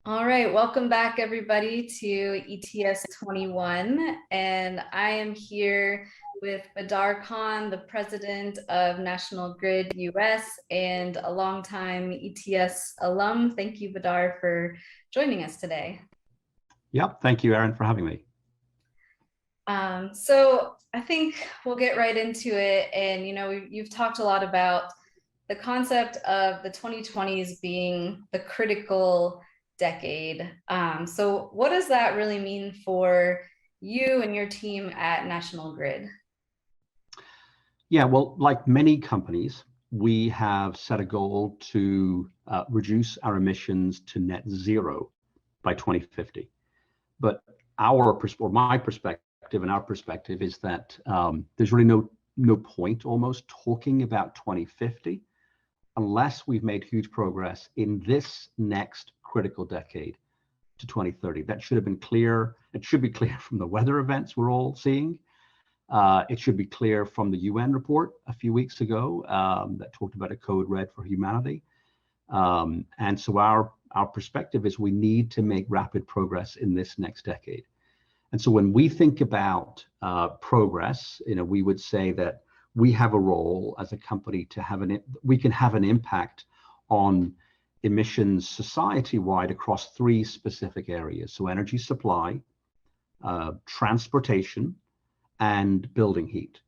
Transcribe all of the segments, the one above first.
All right, welcome back everybody to ETS21. And I am here with Badar Khan, the president of National Grid US and a longtime ETS alum. Thank you, Badar, for joining us today. Yep, thank you, Erin, for having me. So I think we'll get right into it. And, you've talked a lot about the concept of the 2020s being the critical decade. So what does that really mean for you and your team at National Grid? Yeah, well, like many companies, we have set a goal to reduce our emissions to net zero by 2050. But my perspective and our perspective is that there's really no point almost talking about 2050 unless we've made huge progress in this next critical decade to 2030. That should have been clear. It should be clear from the weather events we're all seeing. It should be clear from the UN report a few weeks ago that talked about a code red for humanity. And so our perspective is we need to make rapid progress in this next decade. And so when we think about progress, we would say that we have a role as a company to we can have an impact on emissions society-wide across three specific areas. So energy supply, transportation, and building heat.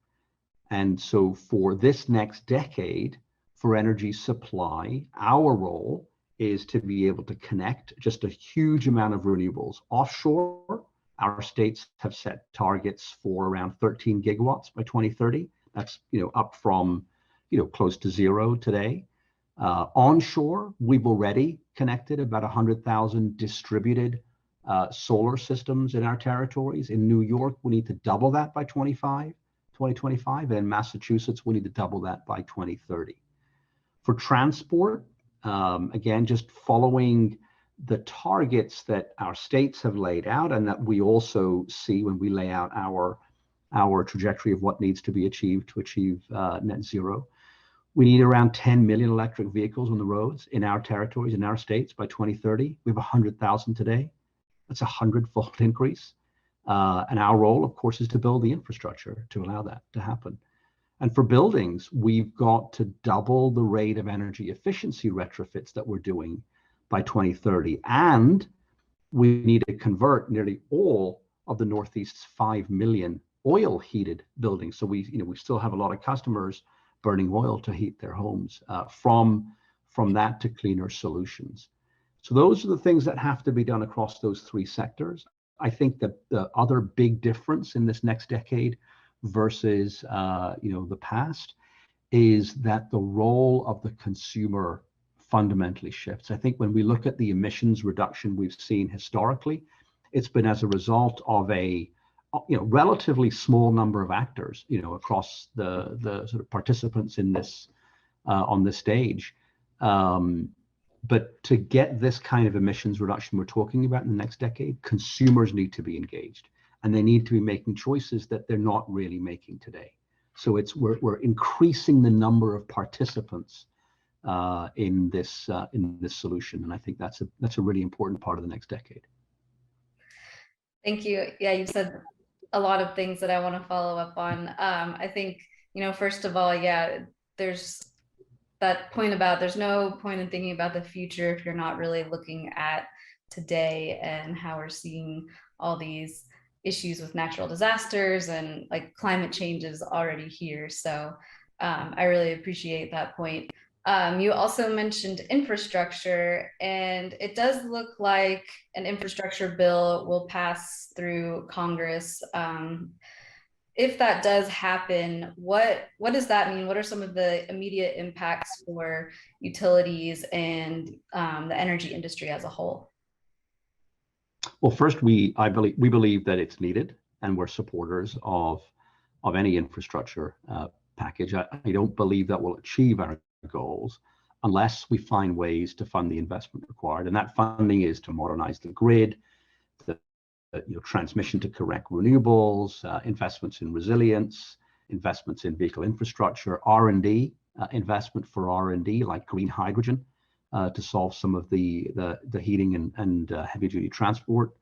And so for this next decade, for energy supply, our role is to be able to connect just a huge amount of renewables offshore. Our states have set targets for around 13 gigawatts by 2030. That's up from close to zero today. Onshore, we've already connected about 100,000 distributed solar systems in our territories. In New York, we need to double that by 2025, and in Massachusetts, we need to double that by 2030. For transport, again, just following the targets that our states have laid out and that we also see when we lay out our trajectory of what needs to be achieved to achieve net zero. We need around 10 million electric vehicles on the roads in our territories, in our states by 2030. We have 100,000 today. That's a 100-fold increase. And our role, of course, is to build the infrastructure to allow that to happen. And for buildings, we've got to double the rate of energy efficiency retrofits that we're doing by 2030. And we need to convert nearly all of the Northeast's 5 million oil-heated buildings. So we still have a lot of customers burning oil to heat their homes. From that to cleaner solutions. So those are the things that have to be done across those three sectors. I think that the other big difference in this next decade versus the past is that the role of the consumer fundamentally shifts. I think when we look at the emissions reduction we've seen historically, it's been as a result of a relatively small number of actors across the sort of participants in this on this stage. But to get this kind of emissions reduction we're talking about in the next decade, consumers need to be engaged, and they need to be making choices that they're not really making today. So we're increasing the number of participants in this solution, and I think that's a really important part of the next decade. Thank you. Yeah, you said a lot of things that I want to follow up on. I think, first of all, yeah, there's that point about there's no point in thinking about the future if you're not really looking at today and how we're seeing all these issues with natural disasters and like climate change is already here. So I really appreciate that point. You also mentioned infrastructure, and it does look like an infrastructure bill will pass through Congress. If that does happen, what does that mean? What are some of the immediate impacts for utilities and the energy industry as a whole? Well, first, we believe that it's needed, and we're supporters of any infrastructure package. I don't believe that will achieve our goals unless we find ways to fund the investment required, and that funding is to modernize the grid, the transmission to correct renewables, investments in resilience, investments in vehicle infrastructure, R&D, investment for R&D like green hydrogen, to solve some of the heating and heavy duty transport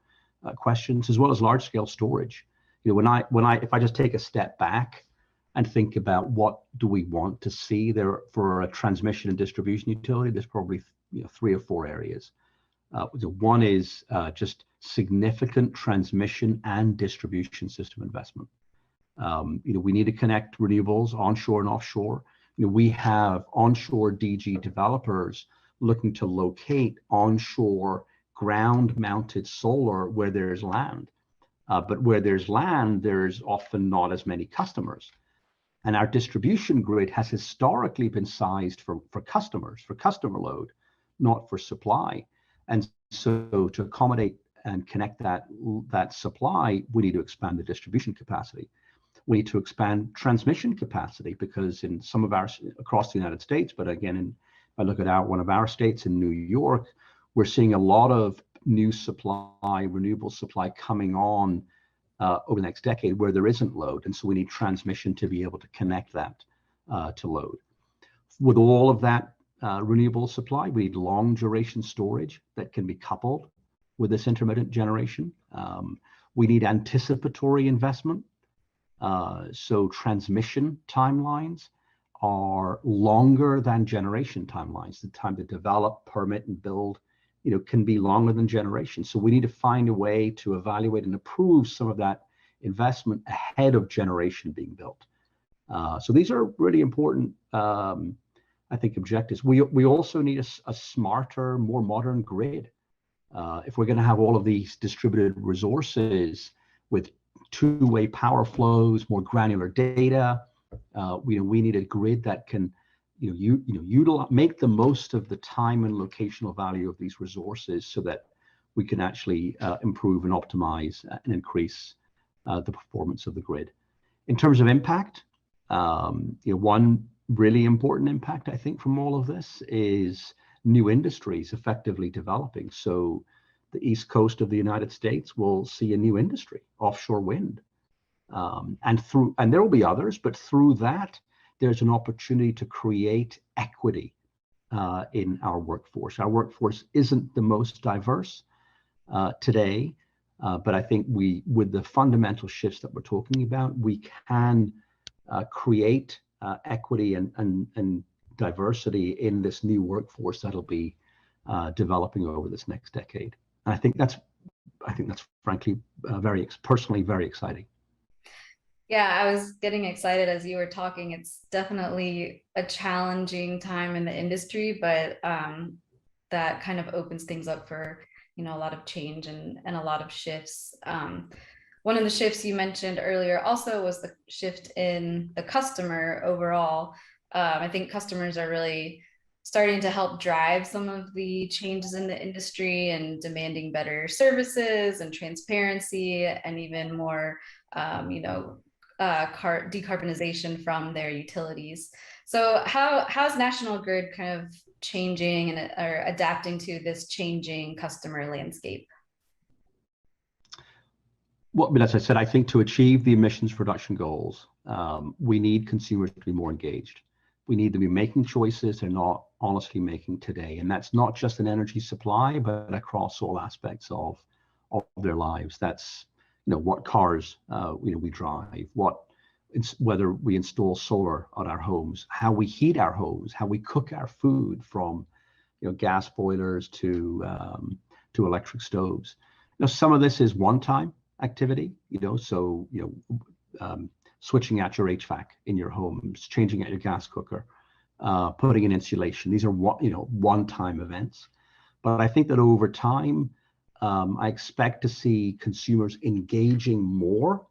questions, as well as large scale storage. You know, if I just take a step back and think about what do we want to see there for a transmission and distribution utility, there's probably 3 or 4 areas. One is just significant transmission and distribution system investment. You know, we need to connect renewables onshore and offshore. You know, we have onshore DG developers looking to locate onshore ground-mounted solar where there's land. But where there's land, there's often not as many customers. And our distribution grid has historically been sized for customers, for customer load, not for supply. And so to accommodate and connect that supply, we need to expand the distribution capacity. We need to expand transmission capacity, because in some of across the United States, but again, if I look at one of our states in New York, we're seeing a lot of new supply, renewable supply coming on over the next decade where there isn't load. And so we need transmission to be able to connect that to load. With all of that renewable supply, we need long duration storage that can be coupled with this intermittent generation. We need anticipatory investment. So transmission timelines are longer than generation timelines. The time to develop, permit, and build, you know, can be longer than generation. So we need to find a way to evaluate and approve some of that investment ahead of generation being built. So these are really important, I think, objectives. We also need a smarter, more modern grid. If we're going to have all of these distributed resources with two-way power flows, more granular data, we need a grid that can make the most of the time and locational value of these resources, so that we can actually improve and optimize and increase the performance of the grid. In terms of impact, one really important impact, I think, from all of this is new industries effectively developing. So the East Coast of the United States will see a new industry, offshore wind. And there will be others, but through that, there's an opportunity to create equity in our workforce. Our workforce isn't the most diverse today, but I think with the fundamental shifts that we're talking about, we can create equity and diversity in this new workforce that'll be developing over this next decade. And I think that's frankly personally very exciting. Yeah, I was getting excited as you were talking. It's definitely a challenging time in the industry, but that kind of opens things up for, a lot of change and a lot of shifts. One of the shifts you mentioned earlier also was the shift in the customer overall. I think customers are really starting to help drive some of the changes in the industry and demanding better services and transparency and even more, decarbonization from their utilities. So how's National Grid kind of changing or adapting to this changing customer landscape? Well, as I said, I think to achieve the emissions reduction goals, we need consumers to be more engaged. We need to be making choices they're not honestly making today. And that's not just in energy supply, but across all aspects of their lives. That's, what cars we drive, whether we install solar on our homes, how we heat our homes, how we cook our food, from gas boilers to electric stoves. Some of this is one-time activity, switching out your HVAC in your homes, changing out your gas cooker, putting in insulation. These are one-time events. But I think that over time, I expect to see consumers engaging more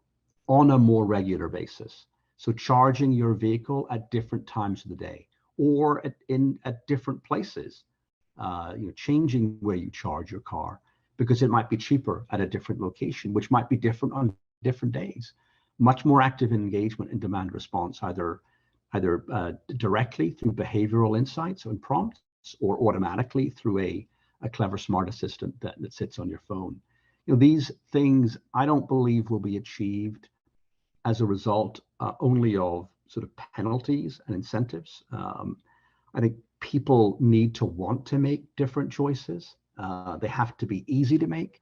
on a more regular basis. So charging your vehicle at different times of the day, or at different places, changing where you charge your car, because it might be cheaper at a different location, which might be different on different days. Much more active engagement in demand response, either directly through behavioral insights and prompts, or automatically through a clever smart assistant that sits on your phone. These things I don't believe will be achieved as a result only of sort of penalties and incentives. I think people need to want to make different choices. They have to be easy to make,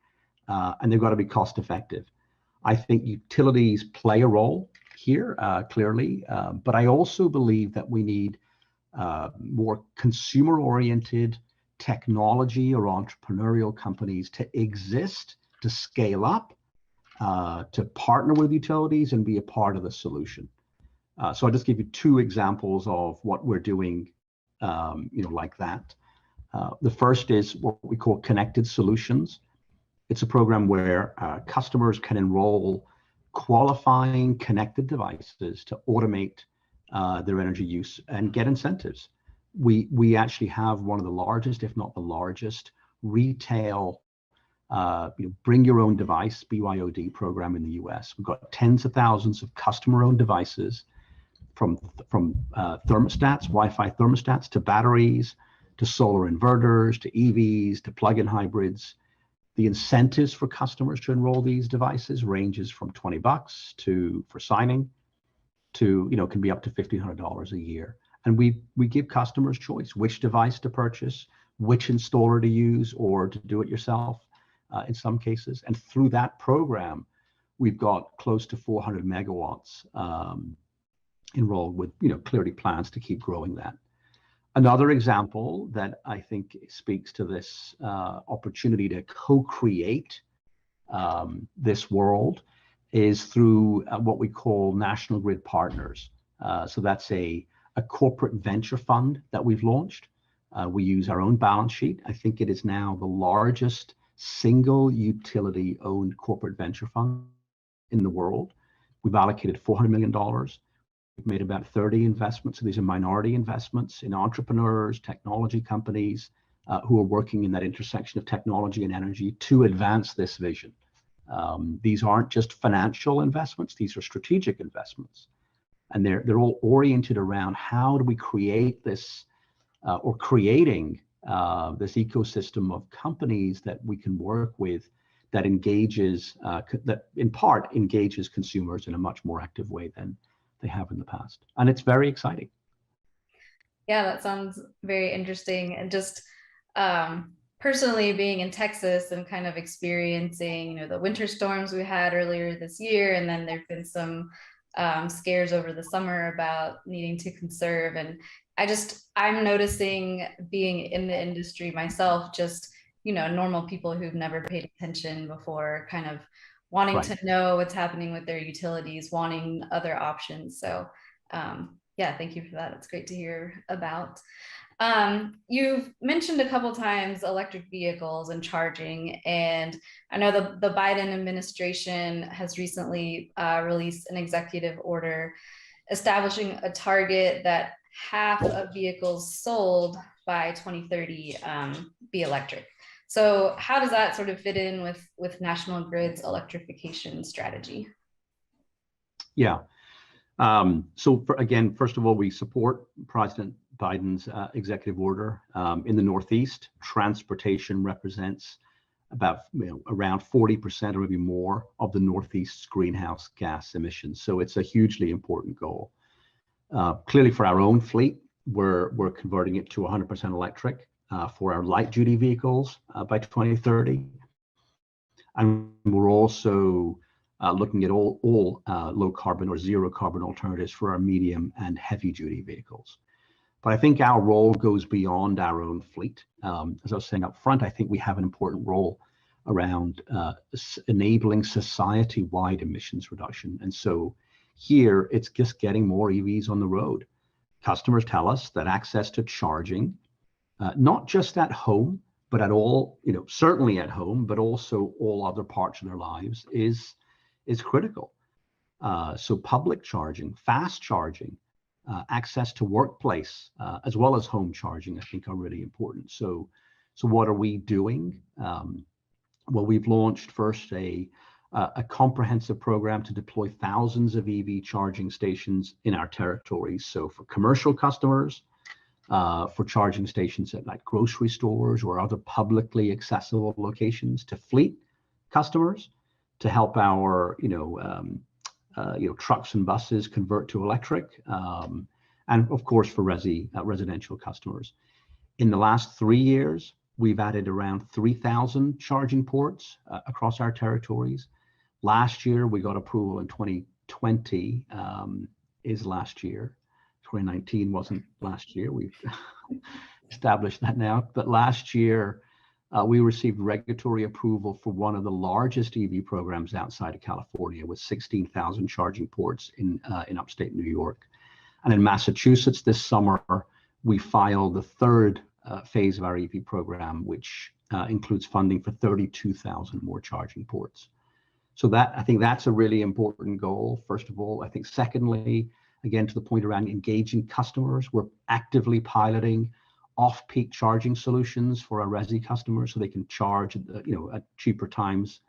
and they've got to be cost effective. I think utilities play a role here, clearly, but I also believe that we need more consumer-oriented technology or entrepreneurial companies to exist, to scale up, to partner with utilities and be a part of the solution. So I'll just give you two examples of what we're doing, like that. The first is what we call Connected Solutions. It's a program where customers can enroll qualifying connected devices to automate their energy use and get incentives. We actually have one of the largest, if not the largest, retail bring your own device BYOD program in the US. We've got tens of thousands of customer-owned devices, from thermostats, Wi-Fi thermostats, to batteries, to solar inverters, to EVs, to plug-in hybrids. The incentives for customers to enroll these devices ranges from $20 for signing to, can be up to $1,500 a year. And we give customers choice, which device to purchase, which installer to use, or to do it yourself in some cases. And through that program, we've got close to 400 megawatts enrolled with, clearly plans to keep growing that. Another example that I think speaks to this opportunity to co-create this world is through what we call National Grid Partners. So that's a corporate venture fund that we've launched. We use our own balance sheet. I think it is now the largest single utility-owned corporate venture fund in the world. We've allocated $400 million. We've made about 30 investments. So these are minority investments in entrepreneurs, technology companies who are working in that intersection of technology and energy to advance this vision. These aren't just financial investments, these are strategic investments. And they're all oriented around how do we create this or creating this ecosystem of companies that we can work with that engages, that in part engages consumers in a much more active way than they have in the past. And it's very exciting. Yeah, that sounds very interesting. And just personally being in Texas and kind of experiencing, the winter storms we had earlier this year, and then there've been some scares over the summer about needing to conserve. And I'm noticing, being in the industry myself, just, normal people who've never paid attention before, kind of wanting to know what's happening with their utilities, wanting other options. So yeah, thank you for that. It's great to hear about. You've mentioned a couple times electric vehicles and charging, and I know the Biden administration has recently released an executive order establishing a target that half of vehicles sold by 2030 be electric. So how does that sort of fit in with National Grid's electrification strategy? Yeah. So again, first of all, we support President Biden's executive order. In the Northeast, transportation represents about around 40% or maybe more of the Northeast's greenhouse gas emissions. So it's a hugely important goal. Clearly, for our own fleet, we're converting it to 100% electric for our light duty vehicles by 2030. And we're also looking at all low carbon or zero carbon alternatives for our medium and heavy duty vehicles. But I think our role goes beyond our own fleet. As I was saying up front, I think we have an important role around enabling society-wide emissions reduction. And so here, it's just getting more EVs on the road. Customers tell us that access to charging, not just at home, but at all, certainly at home, but also all other parts of their lives is critical. So public charging, fast charging, access to workplace, as well as home charging, I think are really important. So what are we doing? Well, we've launched first a comprehensive program to deploy thousands of EV charging stations in our territories. So for commercial customers, for charging stations at like grocery stores or other publicly accessible locations, to fleet customers, to help our trucks and buses convert to electric, and of course for residential customers. In the last 3 years, we've added around 3,000 charging ports across our territories. Last year, we got approval in 2020 is last year. 2019 wasn't last year. We've established that now. But last year, we received regulatory approval for one of the largest EV programs outside of California, with 16,000 charging ports in upstate New York. And in Massachusetts this summer, we filed the third phase of our EV program, which includes funding for 32,000 more charging ports. So I think that's a really important goal, first of all. I think secondly, again, to the point around engaging customers, we're actively piloting off-peak charging solutions for our resi customers so they can charge at cheaper times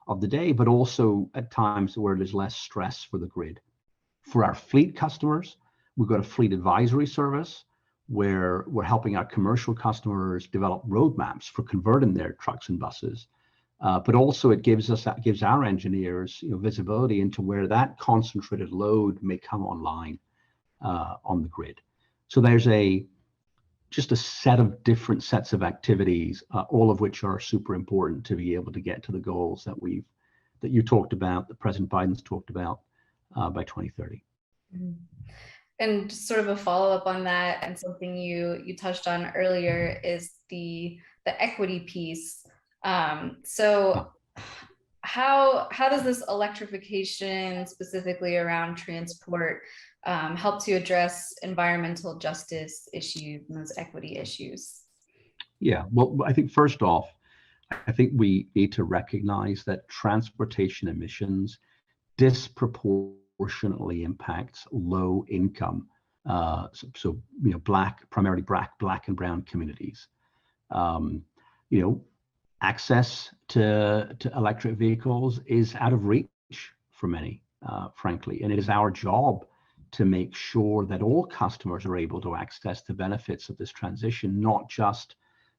of the day, but also at times where there's less stress for the grid. For our fleet customers, we've got a fleet advisory service where we're helping our commercial customers develop roadmaps for converting their trucks and buses. But also it gives our engineers visibility into where that concentrated load may come online on the grid. So there's just a set of different sets of activities, all of which are super important to be able to get to the goals that you talked about, that President Biden's talked about by 2030. Mm-hmm. And just sort of a follow-up on that, and something you touched on earlier, is the equity piece. So how does this electrification, specifically around transport, help to address environmental justice issues and those equity issues? Yeah, well, I think first off, I think we need to recognize that transportation emissions disproportionately impacts low income, primarily black and brown communities. Access to electric vehicles is out of reach for many, frankly, and it is our job to make sure that all customers are able to access the benefits of this transition, not just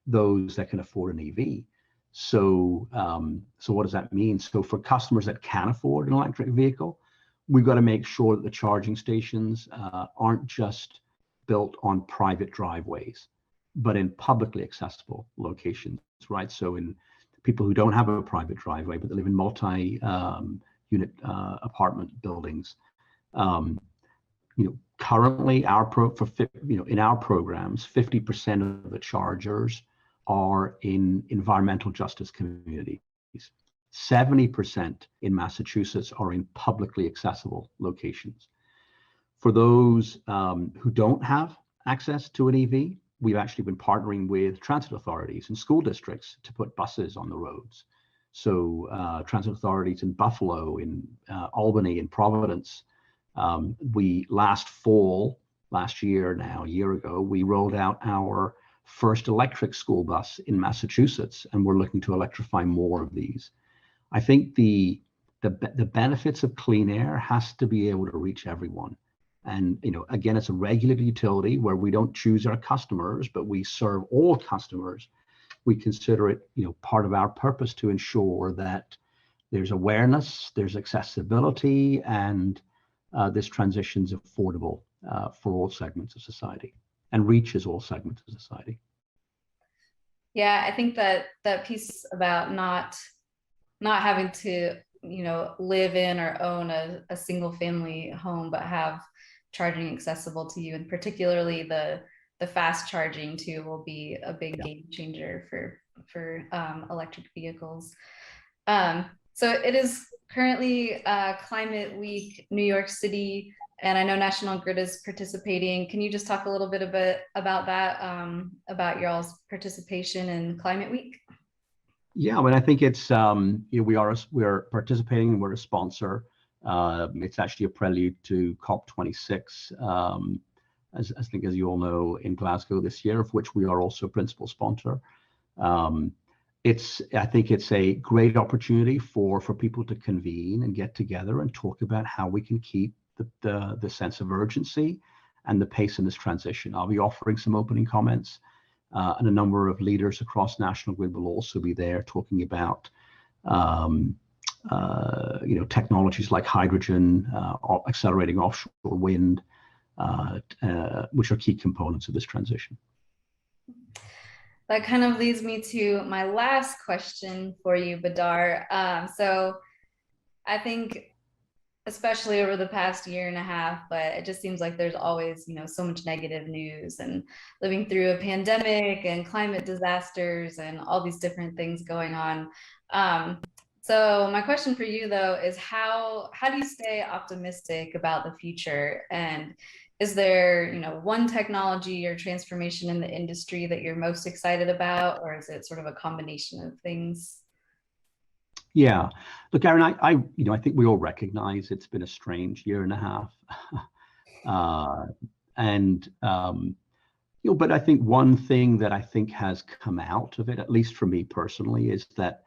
those that can afford an EV. So what does that mean? So for customers that can afford an electric vehicle, we've got to make sure that the charging stations aren't just built on private driveways, but in publicly accessible locations, right? So in people who don't have a private driveway, but they live in multi-unit apartment buildings. Currently, in our programs, 50% of the chargers are in environmental justice communities. 70% in Massachusetts are in publicly accessible locations. For those who don't have access to an EV, we've actually been partnering with transit authorities and school districts to put buses on the roads. So transit authorities in Buffalo, in Albany, in Providence. Last year, a year ago, we rolled out our first electric school bus in Massachusetts, and we're looking to electrify more of these. I think the benefits of clean air has to be able to reach everyone. And again, it's a regulated utility where we don't choose our customers, but we serve all customers. We consider it part of our purpose to ensure that there's awareness, there's accessibility, and this transition's affordable for all segments of society and reaches all segments of society. Yeah, I think that piece about not having to live in or own a single family home, but have charging accessible to you, and particularly the fast charging too, will be a big game changer for electric vehicles. So it is currently Climate Week, New York City, and I know National Grid is participating. Can you just talk a little bit about that, about y'all's participation in Climate Week? Yeah, I think it's we are participating. We're a sponsor. It's actually a prelude to COP26, as you all know, in Glasgow this year, of which we are also principal sponsor. I think it's a great opportunity for people to convene and get together and talk about how we can keep the sense of urgency and the pace in this transition. I'll be offering some opening comments, and a number of leaders across National Grid will also be there talking about technologies like hydrogen, accelerating offshore wind, which are key components of this transition. that kind of leads me to my last question for you, Badar. So I think especially over the past year and a half, but it just seems like there's always, so much negative news and living through a pandemic and climate disasters and all these different things going on. So my question for you though is how do you stay optimistic about the future? And is there, one technology or transformation in the industry that you're most excited about, or is it sort of a combination of things? Yeah, look, Erin, I think we all recognize it's been a strange year and a half, uh, and but I think one thing that I think has come out of it, at least for me personally, is that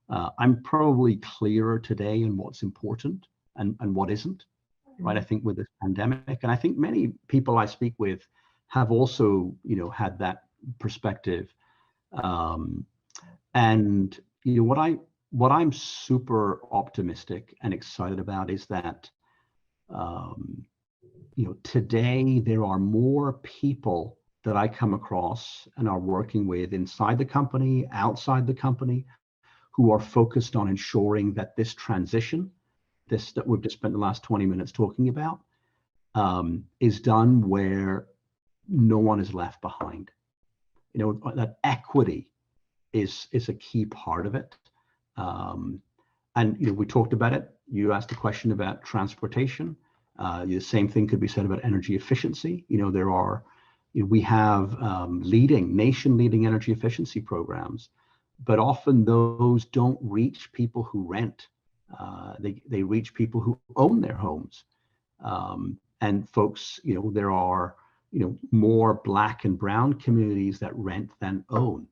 I'm probably clearer today in what's important and what isn't, right? I think with this pandemic, and I think many people I speak with have also, had that perspective. Um, and what I'm super optimistic and excited about is that um, today there are more people that I come across and are working with inside the company, outside the company, who are focused on ensuring that this transition, this that we've just spent the last 20 minutes talking about, is done where no one is left behind. That equity is a key part of it. And we talked about it. You asked a question about transportation. The same thing could be said about energy efficiency. We have nation-leading energy efficiency programs, but often those don't reach people who rent. They reach people who own their homes. And folks, there are more Black and brown communities that rent than own.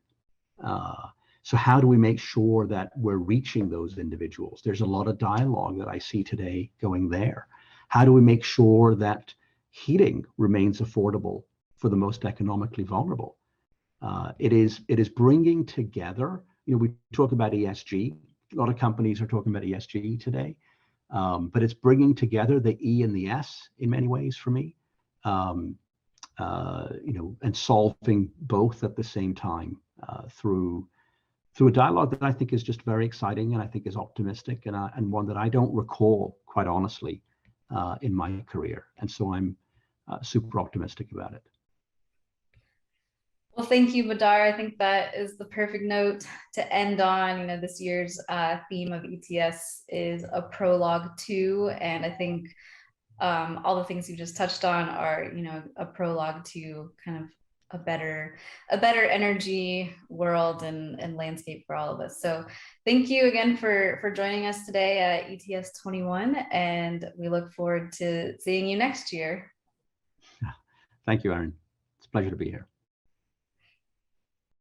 So how do we make sure that we're reaching those individuals? There's a lot of dialogue that I see today going there. How do we make sure that heating remains affordable for the most economically vulnerable? It is bringing together, we talk about ESG. A lot of companies are talking about ESG today, but it's bringing together the E and the S in many ways for me, and solving both at the same time through a dialogue that I think is just very exciting and I think is optimistic and one that I don't recall, quite honestly, in my career. And so I'm super optimistic about it. Well, thank you, Badar. I think that is the perfect note to end on. This year's theme of ETS is a prologue to, and I think all the things you just touched on are, a prologue to kind of a better energy world and landscape for all of us. So thank you again for joining us today at ETS21, and we look forward to seeing you next year. Thank you, Erin. It's a pleasure to be here.